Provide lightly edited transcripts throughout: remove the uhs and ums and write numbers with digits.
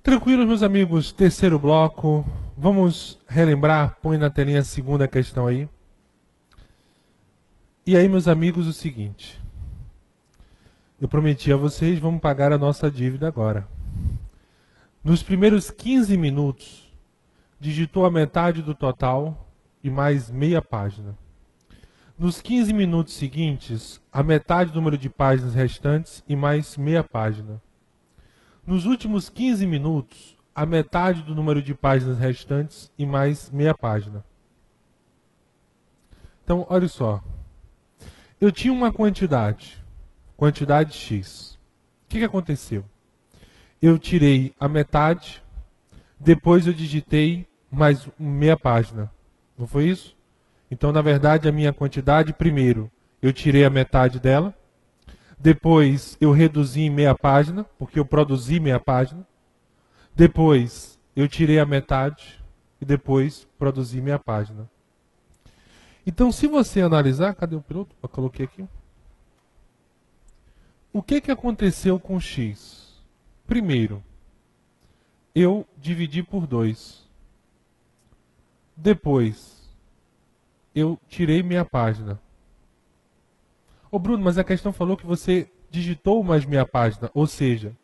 Tranquilo, meus amigos, terceiro bloco. Vamos relembrar, põe na telinha a segunda questão aí. E aí, meus amigos, o seguinte. Eu prometi a vocês, vamos pagar a nossa dívida agora. Nos primeiros 15 minutos, digitou a metade do total e mais meia página. Nos 15 minutos seguintes, a metade do número de páginas restantes e mais meia página. Nos últimos 15 minutos, a metade do número de páginas restantes e mais meia página. Então, olha só. Eu tinha uma quantidade X. O que aconteceu? Eu tirei a metade, depois eu digitei mais meia página. Não foi isso? Então, na verdade, a minha quantidade, primeiro, eu tirei a metade dela, depois eu reduzi em meia página, porque eu produzi meia página, depois eu tirei a metade e depois produzi meia página. Então, se você analisar, cadê o piloto? Eu coloquei aqui. O que aconteceu com X? Primeiro, eu dividi por 2. Depois, eu tirei meia página. Ô Bruno, mas a questão falou que você digitou mais meia página. Ou seja,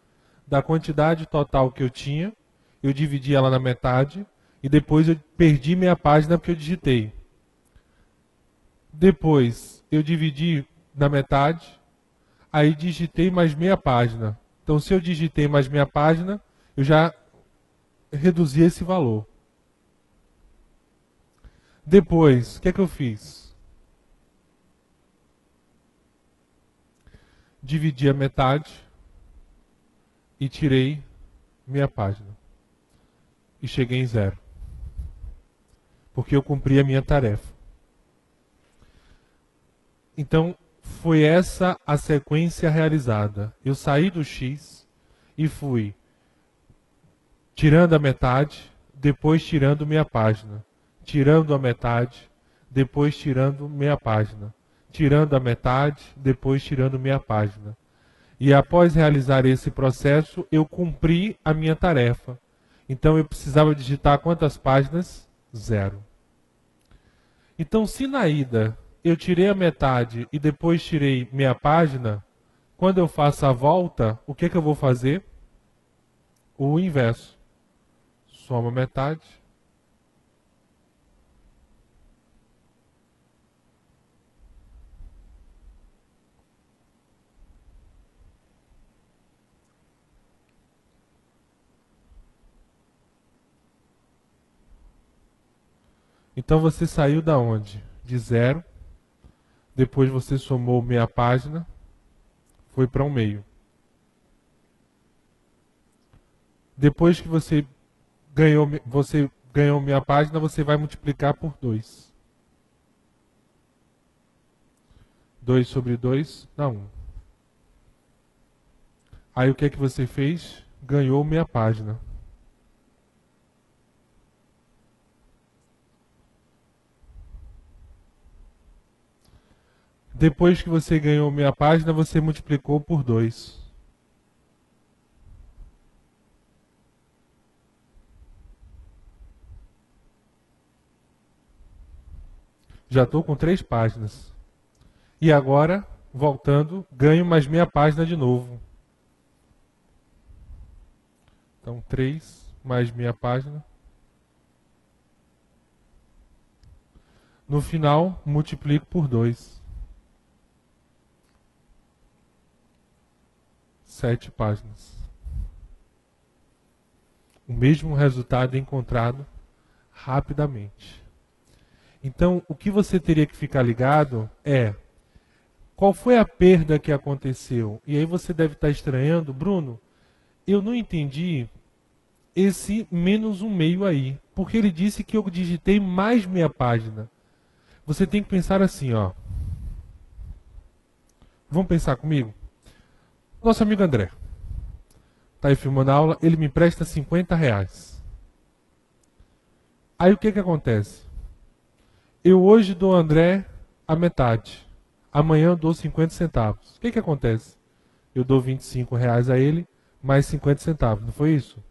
da quantidade total que eu tinha, eu dividi ela na metade e depois eu perdi meia página porque eu digitei. Depois, eu dividi na metade, aí digitei mais meia página. Então, se eu digitei mais meia página, eu já reduzi esse valor. Depois, o que eu fiz? Dividi a metade e tirei meia página. E cheguei em 0. Porque eu cumpri a minha tarefa. Então, foi essa a sequência realizada. Eu saí do X e fui tirando a metade, depois tirando meia página. Tirando a metade, depois tirando meia página. Tirando a metade, depois tirando meia página. E após realizar esse processo, eu cumpri a minha tarefa. Então eu precisava digitar quantas páginas? 0. Então, se na ida eu tirei a metade e depois tirei meia página, quando eu faço a volta, o que eu vou fazer? O inverso. Soma metade. Então você saiu da onde? De 0. Depois você somou meia página. Foi para 1/2. Depois que você ganhou meia página, você vai multiplicar por 2. 2 sobre 2 dá 1. Aí o que você fez? Ganhou meia página. Depois que você ganhou meia página, você multiplicou por 2. Já estou com 3 páginas. E agora, voltando, ganho mais meia página de novo. Então, 3 mais meia página. No final, multiplico por 2. 7 páginas. O mesmo resultado encontrado rapidamente. Então, o que você teria que ficar ligado é qual foi a perda que aconteceu. E aí você deve estar estranhando, Bruno, eu não entendi esse menos 1/2 aí, porque ele disse que eu digitei mais meia página. Você tem que pensar assim, ó. Vamos pensar comigo? Nosso amigo André está aí filmando a aula, ele me empresta R$ 50. Aí o que acontece? Eu hoje dou ao André a metade. Amanhã eu dou 50 centavos. O que acontece? Eu dou R$ 25 a ele, mais 50 centavos. Não foi isso?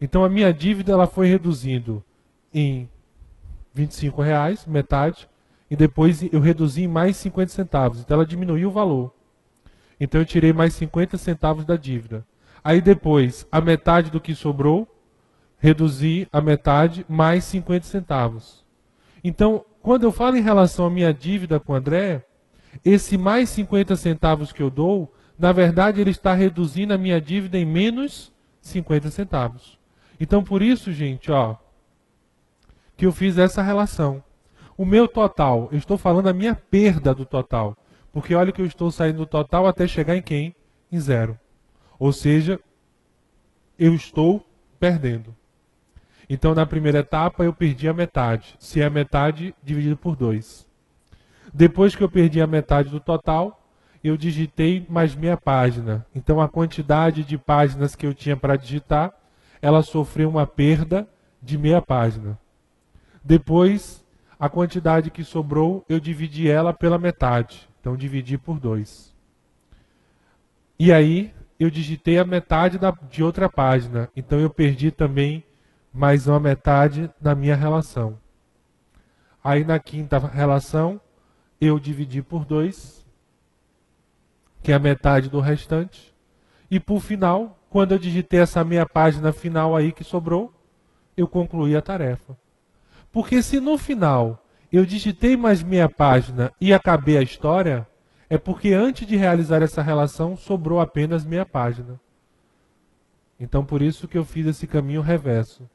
Então a minha dívida ela foi reduzindo em R$ 25, metade, e depois eu reduzi em mais 50 centavos. Então ela diminuiu o valor. Então eu tirei mais 50 centavos da dívida. Aí depois, a metade do que sobrou, reduzi a metade mais 50 centavos. Então, quando eu falo em relação à minha dívida com o André, esse mais 50 centavos que eu dou, na verdade ele está reduzindo a minha dívida em menos 50 centavos. Então por isso, gente, ó, que eu fiz essa relação. O meu total, eu estou falando a minha perda do total. Porque olha que eu estou saindo do total até chegar em quem? Em zero. Ou seja, eu estou perdendo. Então na primeira etapa eu perdi a metade. Se é a metade, dividido por 2. Depois que eu perdi a metade do total, eu digitei mais meia página. Então a quantidade de páginas que eu tinha para digitar, ela sofreu uma perda de meia página. Depois, a quantidade que sobrou, eu dividi ela pela metade. Então, dividi por 2. E aí, eu digitei a metade de outra página. Então, eu perdi também mais uma metade da minha relação. Aí, na quinta relação, eu dividi por 2, que é a metade do restante. E, por final, quando eu digitei essa meia página final aí que sobrou, eu concluí a tarefa. Porque se no final eu digitei mais meia página e acabei a história, é porque antes de realizar essa relação sobrou apenas meia página. Então por isso que eu fiz esse caminho reverso.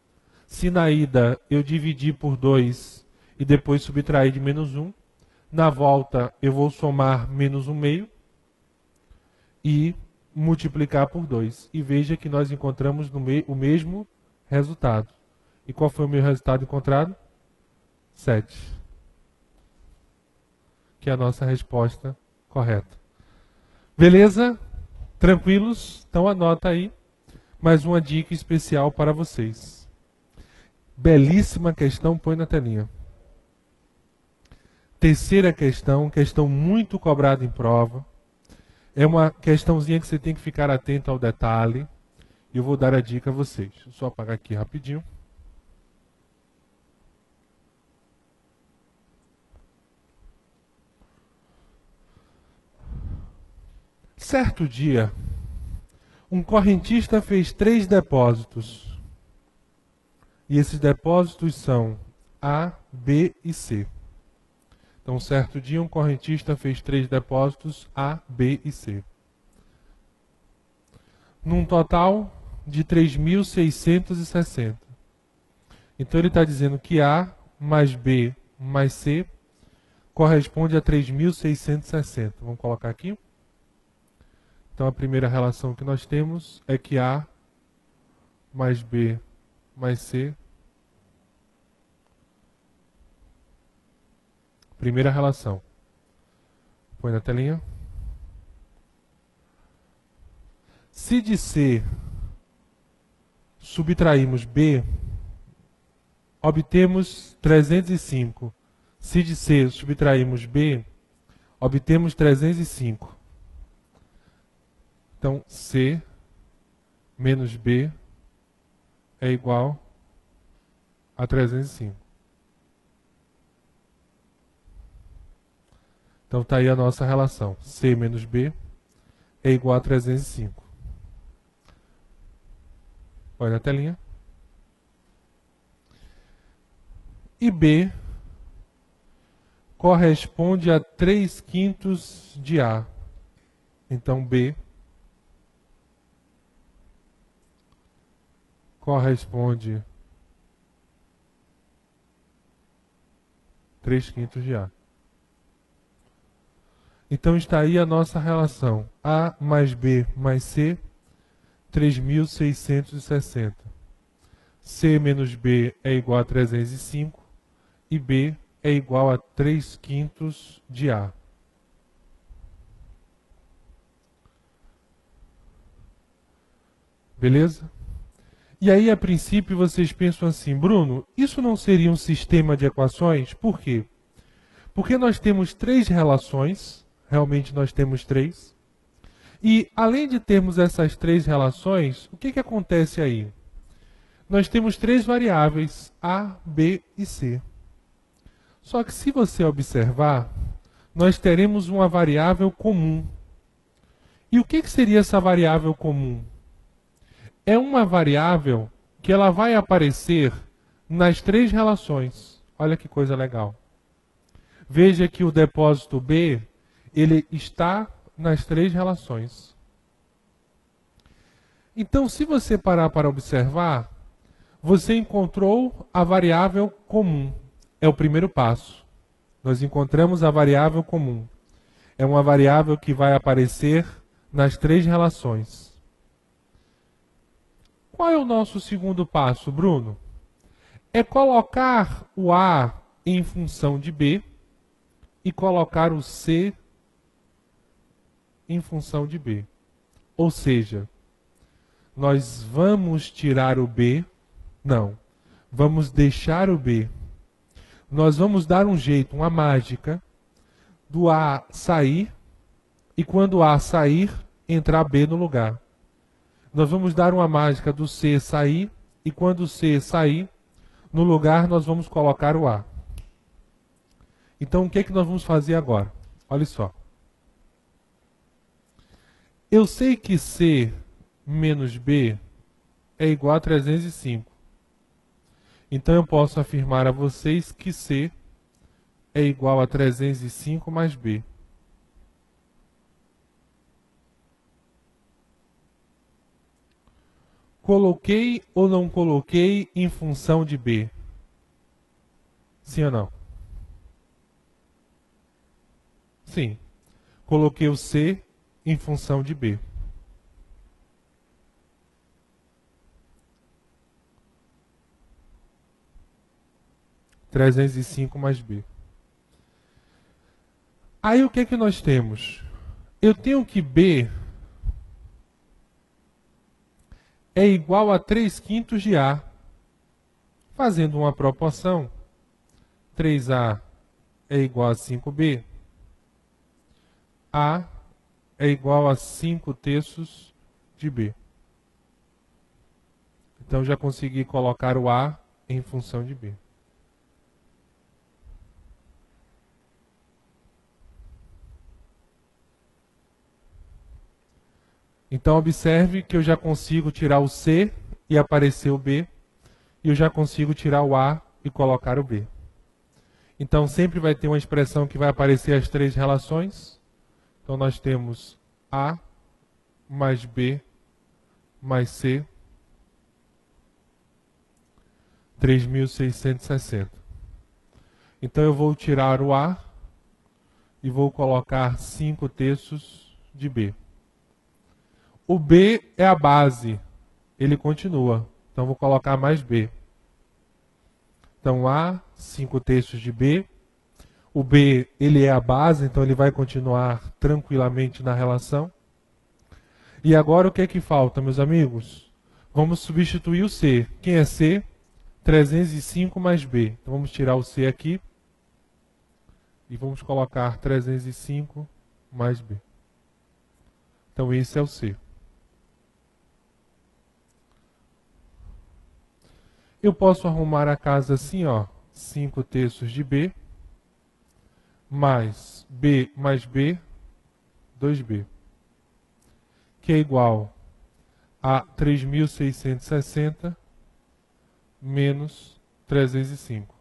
Se na ida eu dividi por 2 e depois subtrair de menos 1, na volta eu vou somar menos 1/2 e multiplicar por 2. E veja que nós encontramos o mesmo resultado. E qual foi o meu resultado encontrado? 7. Que é a nossa resposta correta. Beleza? Tranquilos? Então anota aí mais uma dica especial para vocês. Belíssima questão, põe na telinha. Terceira questão, questão muito cobrada em prova. É uma questãozinha que você tem que ficar atento ao detalhe. E eu vou dar a dica a vocês. Deixa eu só apagar aqui rapidinho. Certo dia, um correntista fez 3 depósitos. E esses depósitos são A, B e C. Então, certo dia, um correntista fez 3 depósitos A, B e C. Num total de 3.660. Então, ele está dizendo que A mais B mais C corresponde a 3.660. Vamos colocar aqui. Então, a primeira relação que nós temos é que A mais B mais C. Primeira relação. Põe na telinha. Se de C subtraímos B, obtemos 305. Se de C subtraímos B, obtemos 305. Então, C menos B é igual a 305. Então, está aí a nossa relação. C menos B é igual a 305. Olha na telinha. E B corresponde a 3/5 de A. Então, B corresponde 3/5 de A. Então está aí a nossa relação. A mais B mais C, 3.660. C menos B é igual a 305 e B é igual a 3/5 de A. Beleza? E aí, a princípio, vocês pensam assim, Bruno, isso não seria um sistema de equações? Por quê? Porque nós temos 3 relações, realmente nós temos 3, e além de termos essas 3 relações, o que acontece aí? nós temos três variáveis, A, B e C. Só que se você observar, nós teremos uma variável comum. E o que seria essa variável comum? É uma variável que ela vai aparecer nas três relações. Olha que coisa legal. Veja que o depósito B, ele está nas três relações. Então, se você parar para observar, você encontrou a variável comum. É o primeiro passo. Nós encontramos a variável comum. É uma variável que vai aparecer nas três relações. Qual é o nosso segundo passo, Bruno? É colocar o A em função de B e colocar o C em função de B. Ou seja, nós vamos tirar o B? Não. Vamos deixar o B. Nós vamos dar um jeito, uma mágica, do A sair e quando o A sair, entrar B no lugar. Nós vamos dar uma mágica do C sair e quando o C sair, no lugar nós vamos colocar o A. Então o que é que nós vamos fazer agora? Olha só. Eu sei que C menos B é igual a 305. Então eu posso afirmar a vocês que C é igual a 305 mais B. Coloquei ou não coloquei em função de B? Sim ou não? Sim. Coloquei o C em função de B. Trezentos e cinco mais B. Aí o que é que nós temos? Eu tenho que B é igual a 3/5 de A. Fazendo uma proporção, 3A é igual a 5B. A é igual a 5/3 de B. Então já consegui colocar o A em função de B. Então observe que eu já consigo tirar o C e aparecer o B. E eu já consigo tirar o A e colocar o B. Então sempre vai ter uma expressão que vai aparecer as três relações. Então nós temos A mais B mais C, 3.660. Então eu vou tirar o A e vou colocar 5/3 de B. O B é a base, ele continua. Então vou colocar mais B. Então A, 5/3 de B. O B, ele é a base, então ele vai continuar tranquilamente na relação. E agora o que é que falta, meus amigos? Vamos substituir o C. Quem é C? 305 mais B. Então vamos tirar o C aqui. E vamos colocar 305 mais B. Então esse é o C. Eu posso arrumar a casa assim, ó. 5/3 de B. Mais B, 2B. Que é igual a 3.660 menos 305.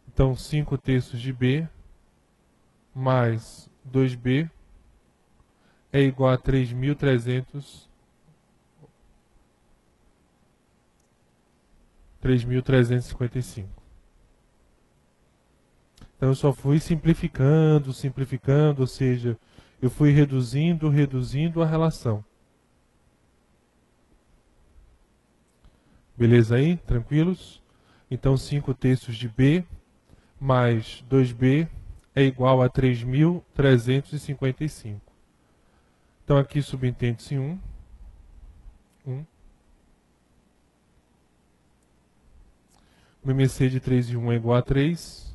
Então 5/3 de B mais 2B é igual a 3.355. Então eu só fui simplificando, ou seja, eu fui reduzindo a relação. Beleza aí? Tranquilos? Então 5/3 de B mais 2B é igual a 3.355. Então aqui subentende-se 1. O MMC de 3 e 1 é igual a 3.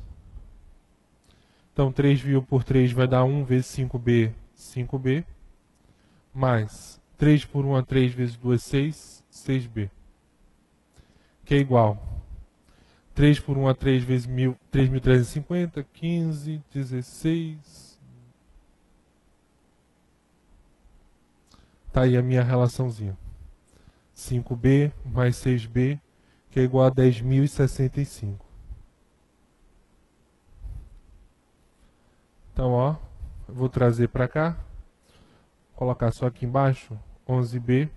Então 3 por 3 vai dar 1 vezes 5B, 5B. Mais 3 por 1 é 3 vezes 2 é 6, 6B. que é igual 3 por 1 a 3 vezes 3.350, 15, 16. Tá aí a minha relaçãozinha. 5b mais 6b, que é igual a 10.065. Então, ó, eu vou trazer para cá, colocar só aqui embaixo, 11b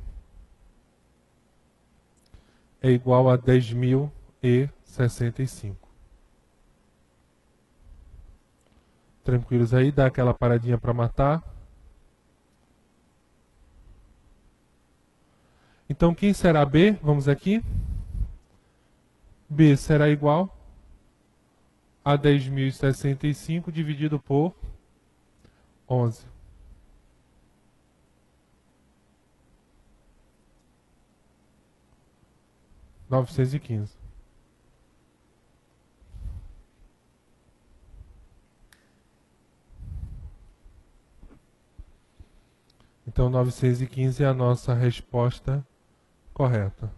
é igual a 10.065. Tranquilos aí, dá aquela paradinha para matar. Então, quem será B? Vamos aqui. B será igual a 10.065 dividido por 11. R$ 915. Então, 915 é a nossa resposta correta.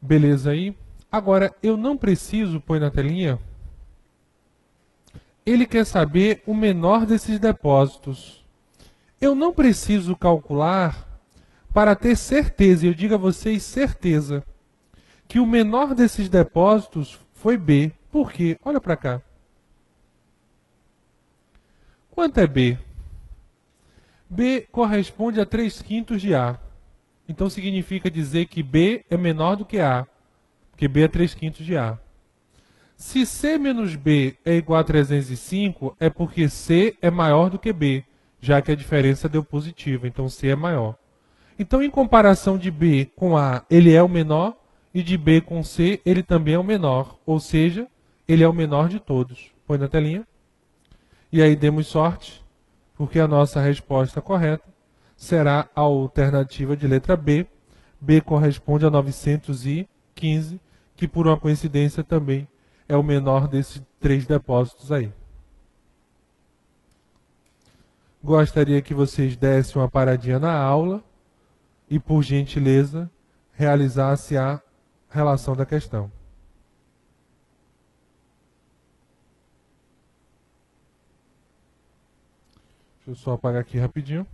Beleza aí? Agora, eu não preciso, põe na telinha. Ele quer saber o menor desses depósitos. Eu não preciso calcular para ter certeza, e eu digo a vocês certeza, que o menor desses depósitos foi B. Por quê? Olha para cá. Quanto é B? B corresponde a 3/5 de A. Então significa dizer que B é menor do que A, porque B é 3/5 de A. Se C menos B é igual a 305, é porque C é maior do que B, já que a diferença deu positiva, então C é maior. Então, em comparação de B com A, ele é o menor, e de B com C, ele também é o menor, ou seja, ele é o menor de todos. Põe na telinha. E aí demos sorte, porque a nossa resposta correta será a alternativa de letra B. B corresponde a 915, que por uma coincidência também é o menor desses 3 depósitos aí. Gostaria que vocês dessem uma paradinha na aula e, por gentileza, realizasse a relação da questão. Deixa eu só apagar aqui rapidinho.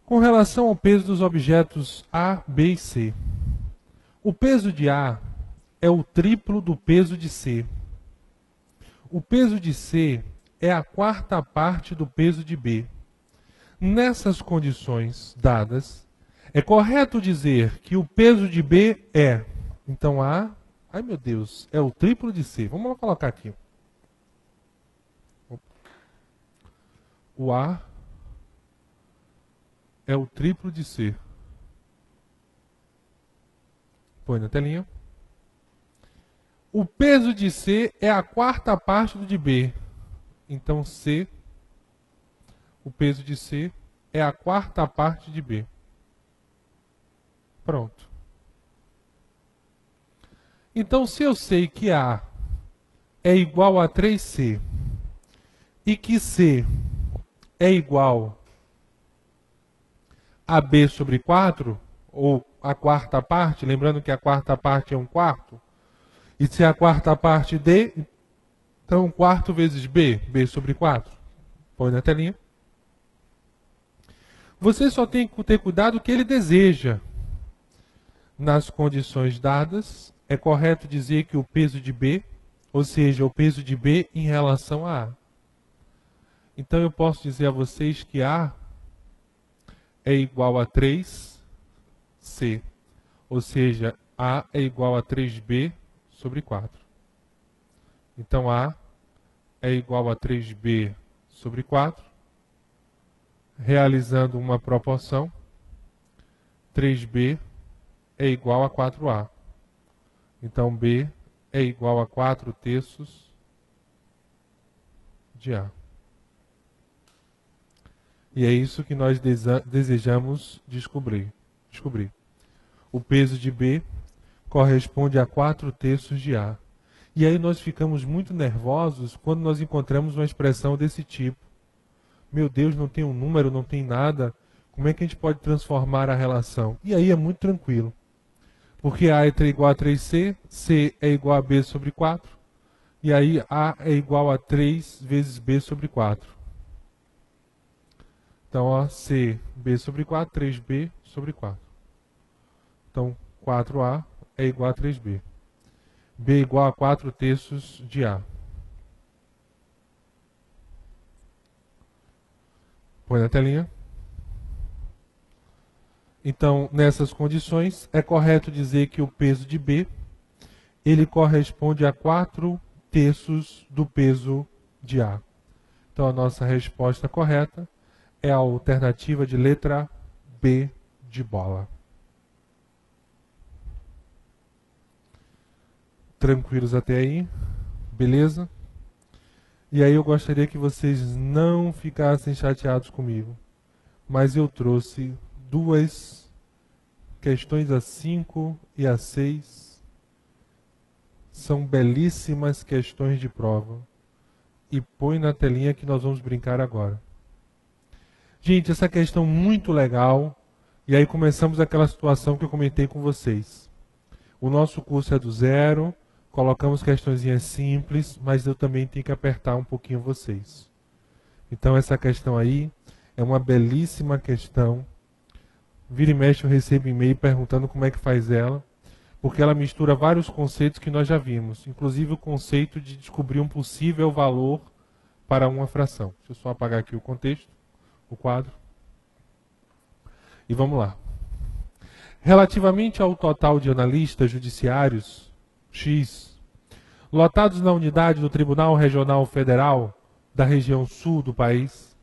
Com relação ao peso dos objetos A, B e C. O peso de A é o triplo do peso de C. O peso de C é a quarta parte do peso de B. Nessas condições dadas, é correto dizer que o peso de B é, então A, ai meu Deus, é o triplo de C. Vamos colocar aqui. O A é o triplo de C. Põe na telinha. O peso de C é a quarta parte do de B. Então C, o peso de C é a quarta parte de B. Pronto. Então, se eu sei que A é igual a 3C e que C é igual a B sobre 4, ou a quarta parte, lembrando que a quarta parte é 1/4, e se a quarta parte D, então 1/4 vezes B, B sobre 4. Põe na telinha. Você só tem que ter cuidado que ele deseja. Nas condições dadas, é correto dizer que o peso de B, ou seja, o peso de B em relação a A. Então eu posso dizer a vocês que A é igual a 3C, ou seja, A é igual a 3B sobre 4. Então A é igual a 3B sobre 4, realizando uma proporção, 3b é igual a 4a. Então, b é igual a 4/3 de a. E é isso que nós desejamos descobrir. O peso de b corresponde a 4/3 de a. E aí nós ficamos muito nervosos quando nós encontramos uma expressão desse tipo. Meu Deus, não tem um número, não tem nada. Como é que a gente pode transformar a relação? E aí é muito tranquilo. Porque A é igual a 3C, C é igual a B sobre 4. E aí A é igual a 3 vezes B sobre 4. Então, ó, C, B sobre 4, 3B sobre 4. Então, 4A é igual a 3B. B é igual a 4/3 de A. Põe na telinha. Então, nessas condições, é correto dizer que o peso de B ele corresponde a 4/3 do peso de A. Então, a nossa resposta correta é a alternativa de letra B de bola. Tranquilos até aí? Beleza? E aí eu gostaria que vocês não ficassem chateados comigo. Mas eu trouxe duas questões, a 5 e a 6. São belíssimas questões de prova. E põe na telinha que nós vamos brincar agora. Gente, essa questão muito legal. E aí começamos aquela situação que eu comentei com vocês. O nosso curso é do zero. Colocamos questõezinhas simples, mas eu também tenho que apertar um pouquinho vocês. Então essa questão aí é uma belíssima questão. Vira e mexe eu recebo e-mail perguntando como é que faz ela, porque ela mistura vários conceitos que nós já vimos, inclusive o conceito de descobrir um possível valor para uma fração. Deixa eu só apagar aqui o contexto, o quadro. E vamos lá. Relativamente ao total de analistas judiciários, X, lotados na unidade do Tribunal Regional Federal da região sul do país,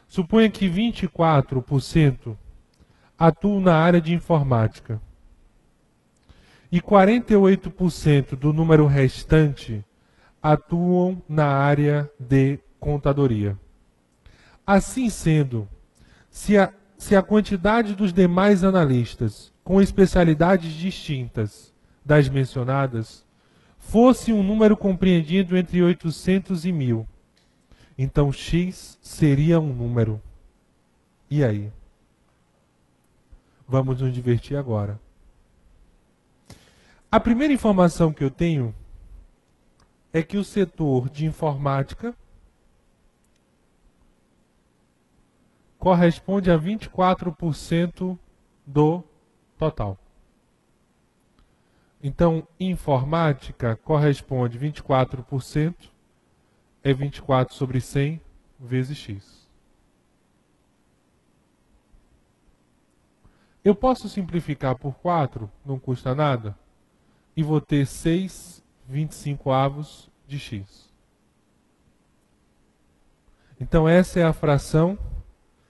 suponha que 24% atuam na área de informática e 48% do número restante atuam na área de contadoria. Assim sendo, se a quantidade dos demais analistas com especialidades distintas das mencionadas fosse um número compreendido entre 800 e 1000, então X seria um número. E aí? Vamos nos divertir agora. A primeira informação que eu tenho é que o setor de informática corresponde a 24% do total. Então, informática corresponde a 24%, é 24 sobre 100 vezes X. Eu posso simplificar por 4, não custa nada, e vou ter 6/25 de X. Então, essa é a fração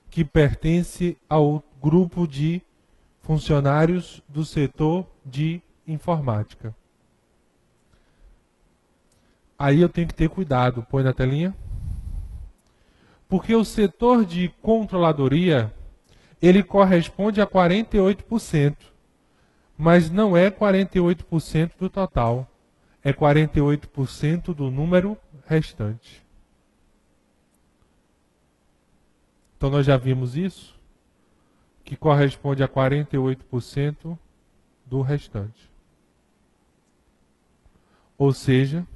que pertence ao grupo de funcionários do setor de informática. Aí eu tenho que ter cuidado, põe na telinha. Porque o setor de controladoria, ele corresponde a 48%, mas não é 48% do total, é 48% do número restante. Então nós já vimos isso, que corresponde a 48% do restante. Ou seja,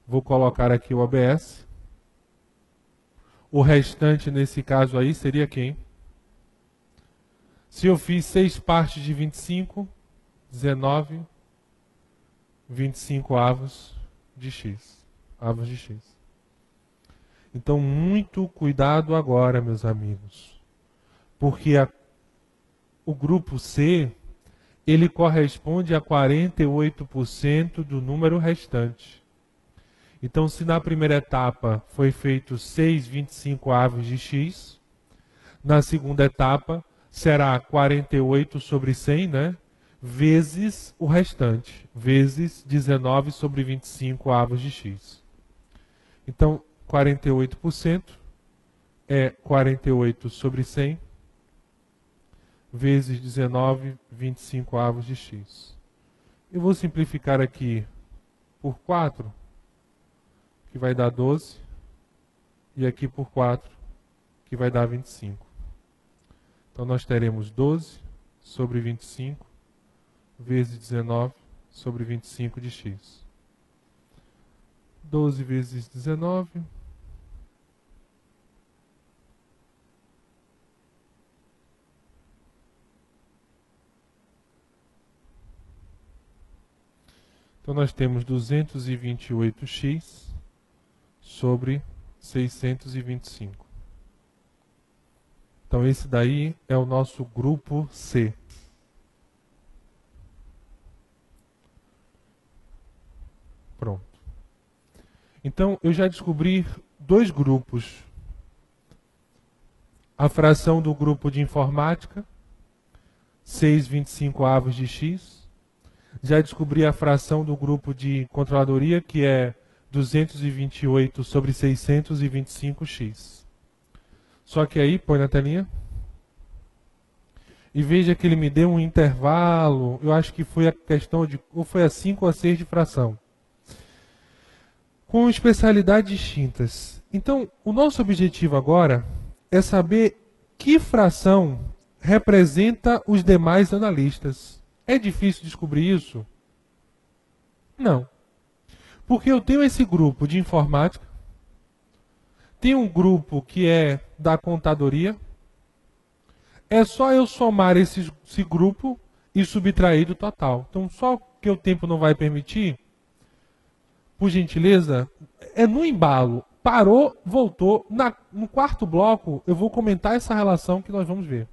vou colocar aqui o ABS. O restante nesse caso aí seria quem? Se eu fiz 6 partes de 25, 19, 25 avos de X. Avos de X. Então, muito cuidado agora, meus amigos. Porque o grupo C, ele corresponde a 48% do número restante. Então, se na primeira etapa foi feito 6/25 avos de X, Na segunda etapa, será 48 sobre 100, né? Vezes o restante, vezes 19 sobre 25 avos de x. Então, 48% é 48 sobre 100, vezes 19, 25 avos de x. Eu vou simplificar aqui por 4, que vai dar 12, e aqui por 4, que vai dar 25. Então, nós teremos 12 sobre 25, vezes 19 sobre 25 de x. 12 vezes 19. Então, nós temos 228x sobre 625. Então, esse daí é o nosso grupo C. Pronto. Então, eu já descobri dois grupos. A fração do grupo de informática, 6,25 avos de x. Já descobri a fração do grupo de controladoria, que é 228 sobre 625x. Só que aí, põe na telinha. E veja que ele me deu um intervalo, eu acho que foi a questão de, ou foi a 5 ou a 6 de fração. Com especialidades distintas. Então, o nosso objetivo agora é saber que fração representa os demais analistas. É difícil descobrir isso? Não. Porque eu tenho esse grupo de informática, tem um grupo que é da contadoria, é só eu somar esse grupo e subtrair do total. Então, só que o tempo não vai permitir, por gentileza, é no embalo. Parou, voltou. No quarto bloco, eu vou comentar essa relação que nós vamos ver.